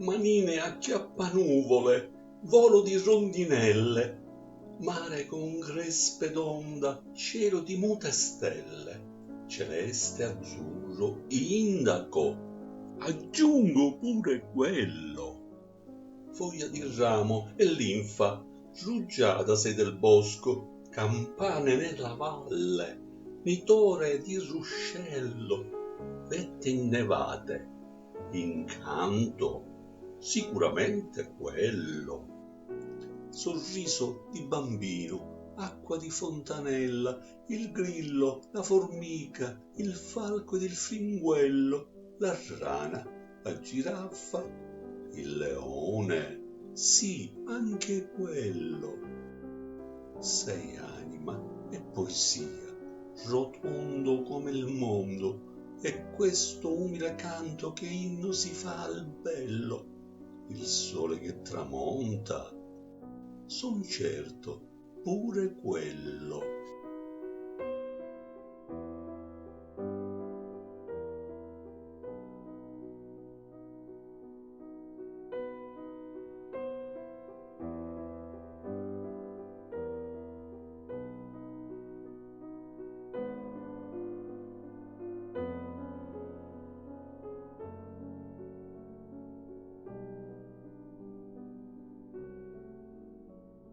manine acchiappanuvole, volo di rondinelle, mare con crespe d'onda, cielo di mute stelle, celeste azzurro, indaco, aggiungo pure quello. Foglia di ramo e linfa, rugiada sei del bosco, campane nella valle, nitore di ruscello, vette innevate, incanto, sicuramente quello. Sorriso di bambino, acqua di fontanella, il grillo, la formica, il falco ed il fringuello, la rana, la giraffa, il leone, sì, anche quello. Sei anima e poesia, rotondo come il mondo, e questo umile canto che inno si fa al bello, il sole che tramonta, son certo pure quello.